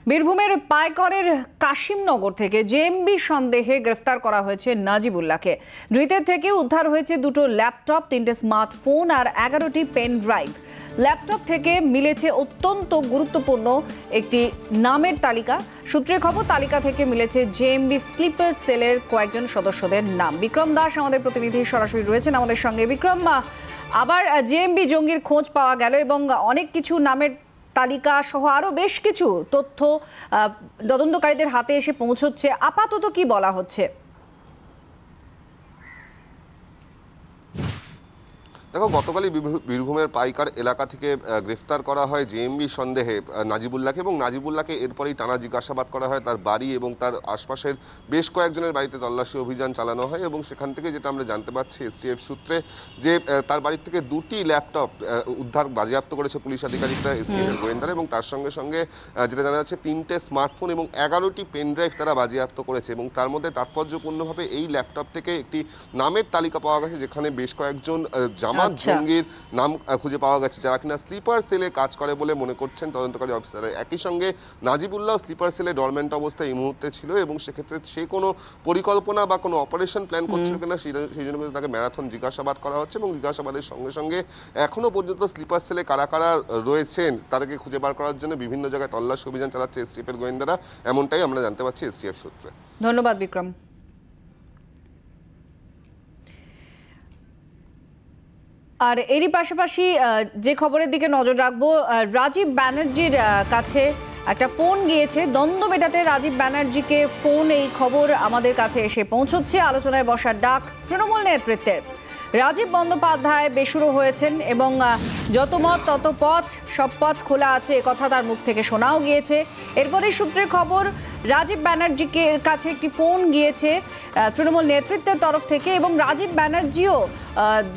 বীরভূমের পাইকরের কাশিমনগর থেকে জেএমবি সন্দেহে গ্রেফতার করা হয়েছে নাজিবুল্লাহকে। ধৃতের থেকে উদ্ধার হয়েছে 2টো ল্যাপটপ, 3টে স্মার্টফোন আর 11টি পেন ড্রাইভ। ল্যাপটপ থেকে মিলেছে অত্যন্ত গুরুত্বপূর্ণ একটি নামের তালিকা। সূত্রের খবর, তালিকা থেকে মিলেছে জেএমবি স্লিপার সেলের কয়েকজন সদস্যদের নাম। বিক্রম দাস আমাদের প্রতিনিধি সরাসরি রয়েছেন আমাদের সঙ্গে। বিক্রম, আবার জেএমবি জঙ্গির খোঁজ পাওয়া গেল এবং অনেক কিছু নামের তালিকা সহ আরো বেশ কিছু তথ্য তদন্তকারীদের হাতে এসে পৌঁছচ্ছে। আপাতত কি বলা হচ্ছে? দেখো, গতকালই বীরভূমের পাইকার এলাকা থেকে গ্রেফতার করা হয় জেএমবি সন্দেহে নাজিবুল্লাহকে, এবং নাজিবুল্লাহকে এরপরেই টানা জিজ্ঞাসাবাদ করা হয়। তার বাড়ি এবং তার আশপাশের বেশ কয়েকজনের বাড়িতে তল্লাশি অভিযান চালানো হয় এবং সেখান থেকে যেটা আমরা জানতে পারছি এসটিএফ সূত্রে, যে তার বাড়ি থেকে 2টি ল্যাপটপ উদ্ধার বাজেয়াপ্ত করেছে পুলিশ আধিকারিকরা, এসটিএফের গোয়েন্দারা, এবং তার সঙ্গে সঙ্গে যেটা জানা যাচ্ছে 3টে স্মার্টফোন এবং 11টি পেন ড্রাইভ তারা বাজেয়াপ্ত করেছে। এবং তার মধ্যে তাৎপর্যপূর্ণভাবে এই ল্যাপটপ থেকে একটি নামের তালিকা পাওয়া গেছে, যেখানে বেশ কয়েকজন জঙ্গির নাম খুঁজে পাওয়া গেছে, যারা কিনা স্লিপার সেলে কাজ করে বলে মনে করছেন তদন্তকারী অফিসার। একই সঙ্গে নাজিবুল্লাহ স্লিপার সেলে ডরমেন্ট অবস্থায় এই মুহূর্তে ছিল, এবং সেক্ষেত্রে সে কোনো পরিকল্পনা বা কোনো অপারেশন প্ল্যান করছিল কিনা সেই জন্য তাকে ম্যারাথন জিজ্ঞাসাবাদ করা হচ্ছে। এবং জিজ্ঞাসাবাদের সঙ্গে সঙ্গে এখনো পর্যন্ত স্লিপার সেলে কারা কারা রয়েছেন তাদেরকে খুঁজে বার করার জন্য বিভিন্ন জায়গায় তল্লাশি অভিযান চালাচ্ছে এসটিএফের গোয়েন্দারা, এমনটাই আমরা জানতে পারছি এসটিএফ সূত্রে। ধন্যবাদ বিক্রম। আর এরই পাশাপাশি যে খবরের দিকে নজর রাখবো, রাজীব ব্যানার্জির কাছে একটা ফোন গিয়েছে। দ্বন্দ্ব মেটাতে রাজীব ব্যানার্জিকে ফোন, এই খবর আমাদের কাছে এসে পৌঁছচ্ছে। আলোচনায় বসার ডাক তৃণমূল নেতৃত্বের। রাজীব বন্দ্যোপাধ্যায় বেসুরো হয়েছেন এবং যত মত তত পথ, সব পথ খোলা আছে, একথা তার মুখ থেকে শোনাও গিয়েছে। এরপরেই সূত্রের খবর, রাজীব ব্যানার্জিকে কাছে একটি ফোন গিয়েছে তৃণমূল নেতৃত্বের তরফ থেকে, এবং রাজীব ব্যানার্জিও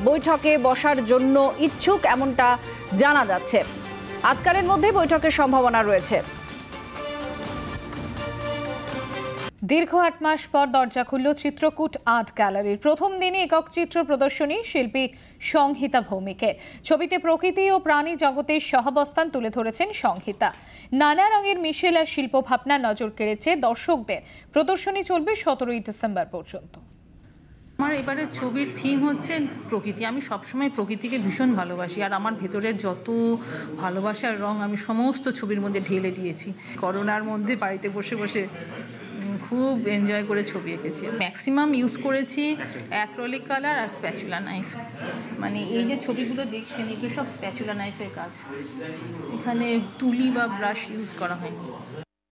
বৈঠকে বসার জন্য ইচ্ছুক, এমনটা জানা যাচ্ছে। আজকালের মধ্যে বৈঠকের সম্ভাবনা রয়েছে। দীর্ঘ 8 মাস পর দরজা খুলল চিত্রকূট আর্ট গ্যালারির। প্রথম দিনে একক চিত্র প্রদর্শনী শিল্পী সংহিতা ভৌমিকের। ছবিতে প্রকৃতি ও প্রাণী জগতের সহাবস্থান তুলে ধরেছেন সংহিতা। নানা রঙের মিশেল আর শিল্প ভাবনা নজর কেড়েছে দর্শকদের। প্রদর্শনী চলবে 17ই ডিসেম্বর পর্যন্ত। আমার এবারে ছবির থিম হচ্ছে প্রকৃতি। আমি সবসময় প্রকৃতিকে ভীষণ ভালোবাসি, আর আমার ভেতরের যত ভালোবাসার রং আমি সমস্ত ছবির মধ্যে ঢেলে দিয়েছি। করোনার মধ্যে বাড়িতে বসে বসে খুব এনজয় করে ছবি এঁকেছি। ম্যাক্সিমাম ইউজ করেছি অ্যাক্রিলিক কালার আর স্প্যাচুলা নাইফ। মানে এই যে ছবিগুলো দেখছেন, এগুলো সব স্প্যাচুলা নাইফের কাজ। এখানে তুলি বা ব্রাশ ইউজ করা হয়নি।